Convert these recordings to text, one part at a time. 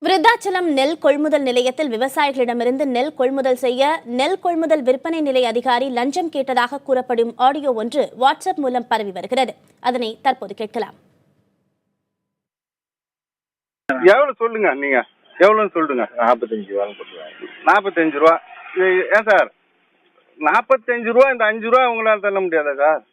விருத்தாச்சலம் நெல் கொள்முதல் நிலையத்தில் விவசாயிகளிடமிருந்து நெல் கொள்முதல் செய்ய நெல் கொள்முதல் விற்பனை நிலைய அதிகாரி லஞ்சம் கேட்டதாக கூறப்படும் ஆடியோ ஒன்று வாட்ஸ்அப் மூலம் பரவி வருகிறது. அதனை தற்போது கேட்கலாம். எவ்வளவு சொல்லுங்க, நீங்க எவ்வளவு சொல்லுங்க. 45 ரூபான்னு போட்டுருவாங்க. 45 ரூபா. ஏன் சார் 45 ரூபா? இந்த 5 ரூபா உங்களால தள்ள முடியாதா சார்?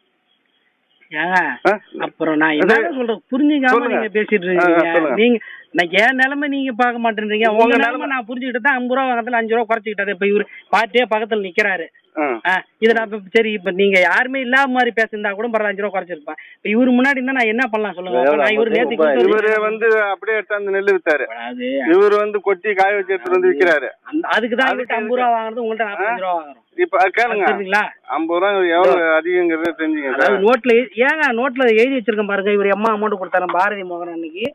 அப்புறம் நான் என்ன சொல்றேன், புரிஞ்சுக்காம நீங்க பேசிட்டு இருக்கீங்க. நீங்க நான் என் நிலைமை நீங்க பார்க்க மாட்டேன்றீங்க. உங்க நிலைமை நான் புரிஞ்சுக்கிட்டு தான் 50 ரூபா வாங்கத்துல 5 ரூபா குறைச்சிக்கிட்டாரு. இப்ப இவரு பாட்டியே பக்கத்துல நிக்கிறாரு. இது நான் சரி, இப்ப நீங்க யாருமே இல்லாம மாதிரி பேசிருந்தா கூட பரவாயில்ல, 5 ரூபா குறைச்சிருப்பேன். இப்ப இவரு முன்னாடி இருந்தா நான் என்ன பண்ணலாம் சொல்லுங்க. நான் இவரு நேத்து இவரு வந்து அப்படியே எடுத்து நெல்லு வித்தாரு. இவரு வந்து கொட்டி காய வச்சு எடுத்துட்டு வந்து விக்கிறாரு. அதுக்குதான் 50 ரூபா வாங்குறது, உங்கள்ட்ட 45 ரூபா வாங்குறோம். இப்ப கேளுங்க, 50 ரூபா எவ்வளவு அதிகங்கிறத தெரிஞ்சுங்க. நோட்ல நோட்ல எழுதி வச்சிருக்கேன் பாருங்க. இவர் எம்மா அமௌண்ட் கொடுத்தாரு பாரதி மோகன் அன்னைக்கு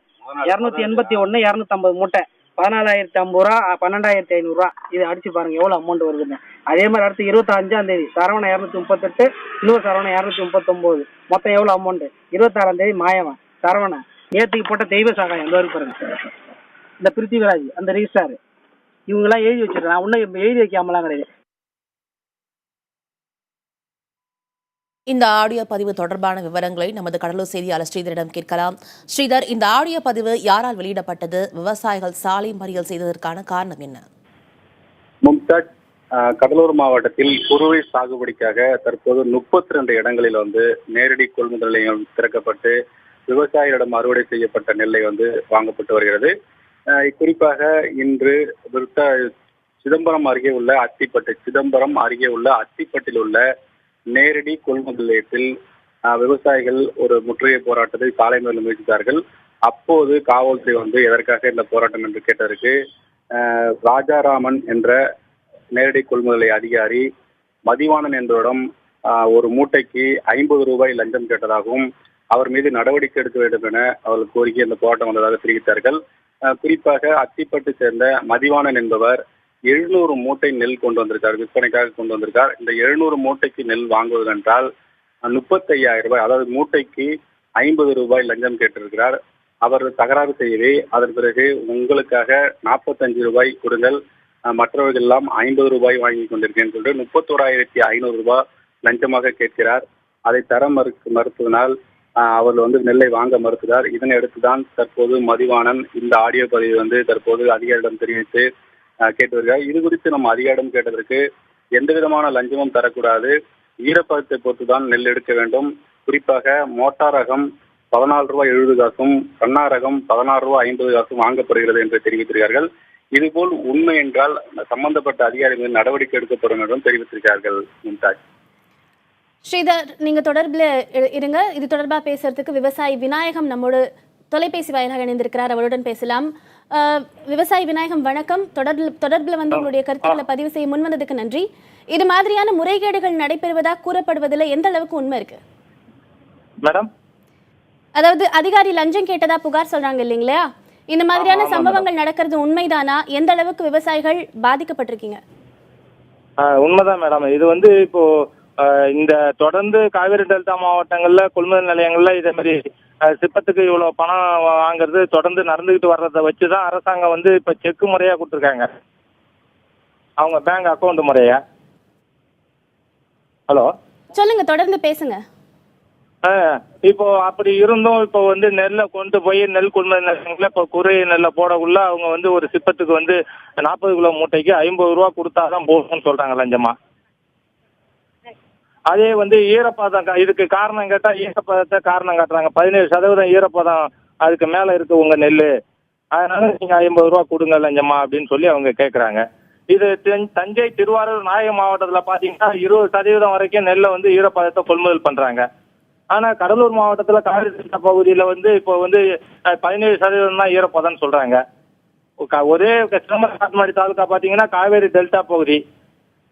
281 250 மூட்டை 14,050 ரூபா 12,500 ரூபா. இது அடிச்சு பாருங்க எவ்வளவு அமௌண்ட் வருதுன்னு. அதே மாதிரி அடுத்து 25ஆம் தேதி சரவண 238, இன்னொரு சரவண 239, மொத்தம் எவ்வளவு அமௌண்ட்? 26ஆம் தேதி மாயவன் சரவண நேற்றுக்கு போட்ட தெய்வ சகாயம் இந்த வரைக்கும் பாருங்க. இந்த பிருத்திவிராஜ் அந்த ரிஜிஸ்டார் இவங்கெல்லாம் எழுதி வச்சிருக்கேன். நான் இன்னும் எழுதி வைக்காமலாம் கிடையாது. இந்த ஆடியோ பதிவு தொடர்பான விவரங்களை நமது கடலூர் செய்தியாளர் ஸ்ரீதரிடம் கேட்கலாம். ஸ்ரீதர், இந்த ஆடியோ பதிவு யாரால் வெளியிடப்பட்டது? விவசாயிகள் சாலை மறியல் செய்ததற்கான காரணம் என்ன? மும்தாஜ், கடலூர் மாவட்டத்தில் குறுவை சாகுபடிக்காக தற்போது 32 இடங்களில் வந்து நேரடி கொள்முதல் நிலையம் திறக்கப்பட்டு விவசாயிகளிடம் அறுவடை செய்யப்பட்ட நெல்லை வந்து வாங்கப்பட்டு வருகிறது. குறிப்பாக இன்று சிதம்பரம் அருகே உள்ள அத்திப்பட்டில் உள்ள நேரடி கொள்முதல் நிலையத்தில் விவசாயிகள் ஒரு முற்றுகை போராட்டத்தை சாலை மேல் முயற்சித்தார்கள். அப்போது காவல்துறை வந்து எதற்காக இந்த போராட்டம் என்று கேட்டதற்கு ராஜாராமன் என்ற நேரடி கொள்முதல் நிலைய அதிகாரி மதிவாணன் என்பவரிடம் ஒரு மூட்டைக்கு 50 ரூபாய் லஞ்சம் கேட்டதாகவும் அவர் மீது நடவடிக்கை எடுக்க வேண்டும் என அவர்கள் கோரிக்கை இந்த போராட்டம் வந்ததாக தெரிவித்தார்கள். குறிப்பாக அத்திப்பட்டு சேர்ந்த மதிவாணன் என்பவர் 700 மூட்டை நெல் கொண்டு வந்திருக்கார், விற்பனைக்காக கொண்டு வந்திருக்கார். இந்த 700 மூட்டைக்கு நெல் வாங்குவதென்றால் 35,000 ரூபாய், அதாவது மூட்டைக்கு 50 ரூபாய் லஞ்சம் கேட்டிருக்கிறார். அவர் தகராறு செய்யவே அதன் பிறகு உங்களுக்காக 45 ரூபாய் கொடுங்கள், மற்றவர்கள் எல்லாம் 50 ரூபாய் வாங்கி கொண்டிருக்கேன் சொல்லிட்டு 31,500 ரூபாய் லஞ்சமாக கேட்கிறார். அதை தர மறுத்ததனால் அவர் வந்து நெல்லை வாங்க மறுக்கிறார். இதனை அடுத்துதான் தற்போது மதிவாணன் இந்த ஆடியோ பதிவு வந்து தற்போது அதிகாரியிடம் தெரிவித்து கேட்டு வருகிறார். இது குறித்து நம்ம அதிகாரிடம் கேட்டதற்கு எந்த விதமான லஞ்சமும் தரக்கூடாது, ஈரப்பதத்தை பொறுத்துதான் நெல் எடுக்க வேண்டும். குறிப்பாக மோட்டார் ரகம் 14 ரூபாய் 70 காசும் கண்ணா ரகம் 16 ரூபாய் 50 காசும் வாங்கப்படுகிறது என்று தெரிவித்திருக்கிறார்கள். இதுபோல் உண்மை என்றால் சம்பந்தப்பட்ட அதிகாரிகள் நடவடிக்கை எடுக்கப்படும் என்றும் தெரிவித்திருக்கிறார்கள். மும்தாஜ், ஸ்ரீதர், நீங்க தொடர்பில் இருங்க. இது தொடர்பாக பேசுறதுக்கு விவசாயி விநாயகம் நம்மோடு தொலைபேசி வாயிலாக இணைந்திருக்கிறார். அவருடன் பேசலாம். விவசாயி விநாயகம், வணக்கம். தொடர்பில் வந்து உங்களுடைய கருத்துக்களை பதிவு செய்ய முன்வந்ததுக்கு நன்றி. இது மாதிரியான முறைகேடுகள் நடைபெறுவதாக கூறப்படுவதில் எந்த அளவுக்கு உண்மை இருக்கு? மேடம், அதாவது அதிகாரி லஞ்சம் கேட்டதா புகார் சொல்றாங்க இல்லைங்களா? இந்த மாதிரியான சம்பவங்கள் நடக்கிறது உண்மைதானா? எந்த அளவுக்கு விவசாயிகள் பாதிக்கப்பட்டிருக்கீங்க? உண்மைதான் மேடம். இது வந்து இப்போ இந்த தொடர்ந்து காவிரி டெல்டா மாவட்டங்கள்ல கொள்முதல் நிலையங்கள்ல இதே மாதிரி சிப்பத்துக்கு இவ்வளவு பணம் வாங்குறது தொடர்ந்து நடந்துகிட்டு வர்றதை வச்சுதான் அரசாங்கம் வந்து இப்ப செக்கு முறையா கொடுத்துருக்காங்க, அவங்க பேங்க் அக்கௌண்ட் முறையா. ஹலோ, சொல்லுங்க, தொடர்ந்து பேசுங்க. இப்போ அப்படி இருந்தும் இப்போ வந்து நெல்லை கொண்டு போய் நெல் கொள்முதல் நிலையங்கள இப்போ குறை நெல்லை போடக்குள்ள அவங்க வந்து ஒரு சிப்பத்துக்கு வந்து 40 கிலோ மூட்டைக்கு 50 ரூபா கொடுத்தாதான் போகணும்னு சொல்றாங்க லஞ்சமா. அதே வந்து ஈரப்பதம், இதுக்கு காரணம் கேட்டா ஈரப்பதத்தை காரணம் காட்டுறாங்க. 17% ஈரப்பதம் அதுக்கு மேல இருக்கு உங்க நெல், அதனால நீங்க 50 ரூபா கொடுங்க லஞ்சமா அப்படின்னு சொல்லி அவங்க கேட்கறாங்க. இது தஞ்சை, திருவாரூர், நாகை மாவட்டத்துல பாத்தீங்கன்னா 20% வரைக்கும் நெல்லை வந்து ஈரப்பதத்தை கொள்முதல் பண்றாங்க. ஆனா கடலூர் மாவட்டத்துல காவிரி டெல்டா பகுதியில வந்து இப்போ வந்து 17% தான் ஈரப்பதம் சொல்றாங்க. ஒரே சிதம்பரம் காட்டுமாடி தாலுக்கா பாத்தீங்கன்னா காவேரி டெல்டா பகுதி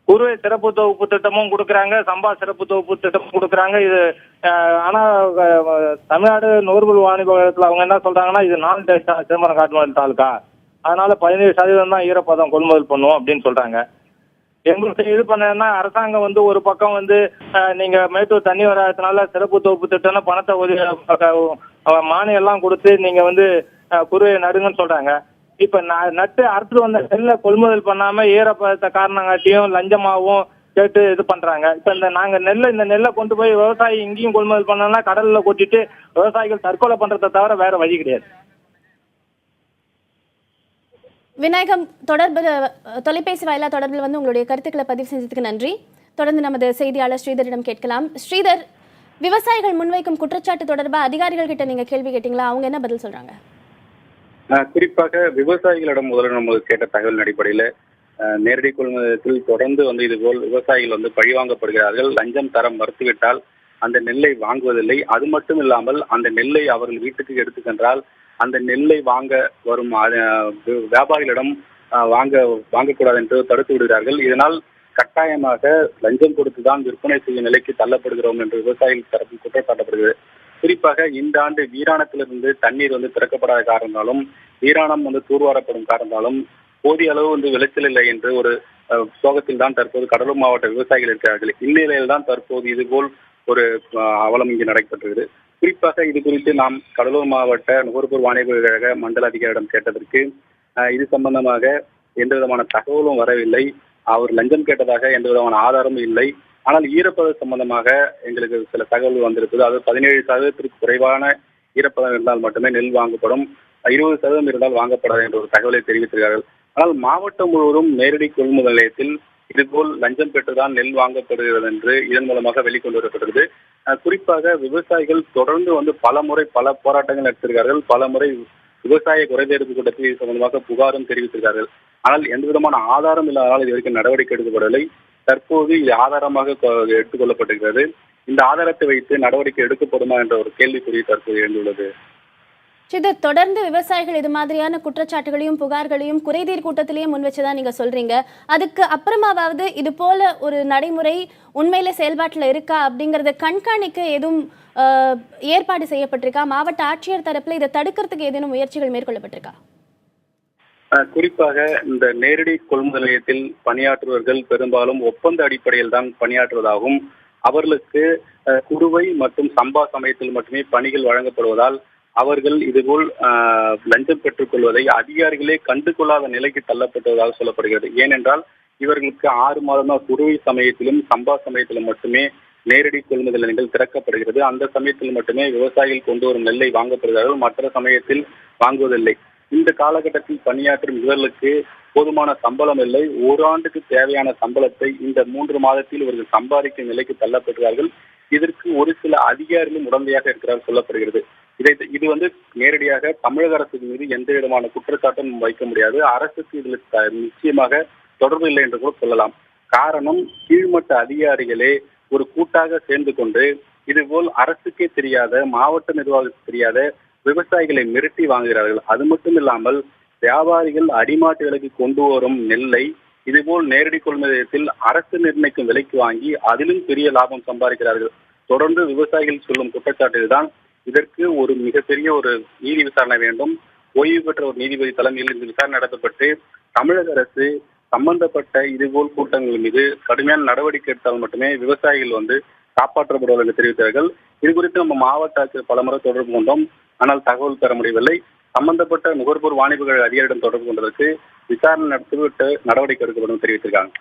குறுவை சிறப்பு தொகுப்பு திட்டமும் கொடுக்குறாங்க, சம்பா சிறப்பு தொகுப்பு திட்டமும் கொடுக்குறாங்க. இது ஆனா தமிழ்நாடு நுகர்வோர் வாணிபத்தில் அவங்க என்ன சொல்றாங்கன்னா இது நான் டெல்டா சிதம்பரம் காட்டுமாடி தாலுக்கா, அதனால 17% தான் ஈரப்பதம் கொள்முதல் பண்ணுவோம் அப்படின்னு சொல்றாங்க. எங்களுக்கு இது பண்ணா அரசாங்கம் வந்து ஒரு பக்கம் வந்து நீங்க மேட்டூர் தண்ணி வராதனால சிறப்பு தொகுப்பு திட்டம்னா பணத்தை மானியம் எல்லாம் கொடுத்து நீங்க வந்து குறுவை நடுங்கன்னு சொல்றாங்க. இப்ப நட்டு அறுத்துட்டு வந்த நெல்லை கொள்முதல் பண்ணாம ஈரப்பதத்தை காரணம் காட்டியும் லஞ்சமாவும் கேட்டு இது பண்றாங்க. இப்ப இந்த நெல்லை கொண்டு போய் விவசாயி இங்கேயும் கொள்முதல் பண்ணோம்னா கடல்ல கொட்டிட்டு விவசாயிகள் தற்கொலை பண்றதை தவிர வேற வழி கிடையாது. விநாயகம், தொலைபேசி வாயிலா தொடர்பில் வந்து உங்களுடைய கருத்துக்களை பதிவு செஞ்சதுக்கு நன்றி. தொடர்ந்து நமது செய்தியாளர் ஸ்ரீதரிடம் கேட்கலாம். ஸ்ரீதர், விவசாயிகள் முன்வைக்கும் குற்றச்சாட்டு தொடர்பாக அதிகாரிகள் கிட்ட நீங்க கேள்வி கேட்டீங்களா? அவங்க என்ன பதில் சொல்றாங்க? குறிப்பாக விவசாயிகளிடம் முதல்ல நம்ம கேட்ட தகவல் அடிப்படையில் நேரடி கொள்முதலத்தில் தொடர்ந்து இதுபோல் விவசாயிகள் பழிவாங்கப்படுகிறார்கள். லஞ்சம் தர மறுத்துவிட்டால் அந்த நெல்லை வாங்குவதில்லை. அது மட்டும் இல்லாமல் அந்த நெல்லை அவர்கள் வீட்டுக்கு எடுத்து சென்றால் அந்த நெல்லை வாங்க வரும் வியாபாரிகளிடம் வாங்கக்கூடாது என்று தடுத்து விடுகிறார்கள். இதனால் கட்டாயமாக லஞ்சம் கொடுத்துதான் விற்பனை செய்யும் நிலைக்கு தள்ளப்படுகிறோம் என்று விவசாயிகள் தரப்பில் குற்றச்சாட்டப்படுகிறது. குறிப்பாக இந்த ஆண்டு வீராணத்திலிருந்து தண்ணீர் திறக்கப்படாத காரணத்தாலும் வீராணம் தூர்வாரப்படும் காரணத்தாலும் போதிய அளவு விளைச்சல் இல்லை என்று ஒரு சோகத்தில் தான் தற்போது கடலூர் மாவட்ட விவசாயிகள் இருக்கிறார்கள். இந்நிலையில் தான் தற்போது இதுபோல் ஒரு அவலம் இங்கு நடைபெற்றது. குறிப்பாக இது குறித்து நாம் கடலூர் மாவட்ட நுகர்வோர் வாணிப கழக மண்டல அதிகாரியிடம் கேட்டதற்கு இது சம்பந்தமாக எந்த விதமான தகவலும் வரவில்லை. அவர் லஞ்சம் கேட்டதாக எந்த விதமான ஆதாரமும் இல்லை. ஆனால் ஈரப்பதம் சம்பந்தமாக எங்களுக்கு சில தகவல் வந்திருப்பது, அது 17% குறைவான ஈரப்பதம் இருந்தால் மட்டுமே நெல் வாங்கப்படும், 20% இருந்தால் வாங்கப்படாது என்ற ஒரு தகவலை தெரிவித்திருக்கிறார்கள். ஆனால் மாவட்டம் முழுவதும் நேரடி கொள்முதல் நிலையத்தில் இதுபோல் லஞ்சம் பெற்றுதான் நெல் வாங்கப்படுகிறது என்று இதன் மூலமாக வெளிக்கொண்டு வரப்பட்டது. குறிப்பாக விவசாயிகள் தொடர்ந்து பல முறை பல போராட்டங்கள் நடத்திருக்கிறார்கள். பல முறை விவசாய குறைதீர்ப்பு கூட்டத்தில் இது சம்பந்தமாக புகாரும் தெரிவித்திருக்கிறார்கள். ஆனால் எந்த விதமான ஆதாரம் இல்லாததால் இது வரைக்கும் நடவடிக்கை எடுக்கப்படவில்லை. தற்போது இது ஆதாரமாக எடுத்துக் கொள்ளப்பட்டிருக்கிறது. இந்த ஆதாரத்தை வைத்து நடவடிக்கை எடுக்கப்படுமா என்ற ஒரு கேள்விக்குறி தற்போது எழுந்துள்ளது. தொடர்ந்து விவசாயிகள் இது மாதிரியான குற்றச்சாட்டுகளையும் புகார்களையும் குறைதீர் கூட்டத்திலேயே முன் வச்சுதான் நீங்க சொல்றீங்க. அதுக்கு அப்புறமாவது இது போல ஒரு நடைமுறை உண்மையில செயல்பாட்டுல இருக்கா அப்படிங்கறத கண்காணிக்க எதுவும் ஏற்பாடு செய்யப்பட்டிருக்கா? மாவட்ட ஆட்சியர் தரப்புல இதை தடுக்கிறதுக்கு ஏதேனும் முயற்சிகள் மேற்கொள்ளப்பட்டிருக்கா? குறிப்பாக இந்த நேரடி கொள்முதல் நிலையத்தில் பணியாற்றுவர்கள் பெரும்பாலும் ஒப்பந்த அடிப்படையில் தான் பணியாற்றுவதாகவும் அவர்களுக்கு குறுவை மற்றும் சம்பா சமயத்தில் மட்டுமே பணிகள் வழங்கப்படுவதால் அவர்கள் இதுபோல் லஞ்சம் பெற்றுக் கொள்வதை அதிகாரிகளே கண்டு கொள்ளாத நிலைக்கு தள்ளப்பட்டதாக சொல்லப்படுகிறது. ஏனென்றால் இவர்களுக்கு 6 மாதம் குறுவை சமயத்திலும் சம்பா சமயத்திலும் மட்டுமே நேரடி கொள்முதல் நிலையங்கள் திறக்கப்படுகிறது. அந்த சமயத்தில் மட்டுமே விவசாயிகள் கொண்டு வரும் நெல்லை வாங்கப்படுகிறார்கள், மற்ற சமயத்தில் வாங்குவதில்லை. இந்த காலகட்டத்தில் பணியாற்றும் இவர்களுக்கு போதுமான சம்பளம் இல்லை. ஓராண்டுக்கு தேவையான சம்பளத்தை இந்த 3 மாதத்தில் இவர்கள் சம்பாதிக்கும் நிலைக்கு தள்ளப்படுகிறார்கள். இதற்கு ஒரு சில அதிகாரிகளும் உடந்தையாக இருக்கிறார் சொல்லப்படுகிறது. இது நேரடியாக தமிழக அரசுக்கு மீது எந்த விதமான குற்றச்சாட்டும் வைக்க முடியாது. அரசுக்கு இதில் நிச்சயமாக தொடர்பு இல்லை என்று கூட சொல்லலாம். காரணம், கீழ்மட்ட அதிகாரிகளே ஒரு கூட்டாக சேர்ந்து கொண்டு இதுபோல் அரசுக்கே தெரியாத, மாவட்ட நிர்வாகத்துக்கு தெரியாத விவசாயிகளை மிரட்டி வாங்குகிறார்கள். அது மட்டும் இல்லாமல் வியாபாரிகள் அடிமாட்டு விலைக்கு கொண்டு வரும் நெல்லை இதுபோல் நேரடி கொள்முதலத்தில் அரசு நிர்ணயிக்கும் விலைக்கு வாங்கி அதிலும் பெரிய லாபம் சம்பாதிக்கிறார்கள். தொடர்ந்து விவசாயிகள் சொல்லும் குற்றச்சாட்டு தான். இதற்கு ஒரு மிகப்பெரிய ஒரு நீதி விசாரணை வேண்டும். ஓய்வு பெற்ற ஒரு நீதிபதி தலைமையில் இந்த விசாரணை நடத்தப்பட்டு தமிழக அரசு சம்பந்தப்பட்ட இதுபோல் கூட்டங்கள் மீது கடுமையான நடவடிக்கை எடுத்தால் மட்டுமே விவசாயிகள் காப்பாற்றப்படுவார்கள் என்று தெரிவித்தார்கள். இது குறித்து நம்ம மாவட்ட ஆட்சியர் பலமுறை தொடர்பு கொண்டோம், ஆனால் தகவல் பெற முடியவில்லை. சம்பந்தப்பட்ட நுகர்வோர் வாணிப கழக அதிகாரியிடம் தொடர்பு கொண்டதற்கு விசாரணை நடத்திவிட்டு நடவடிக்கை எடுக்கப்படும் தெரிவித்திருக்காங்க.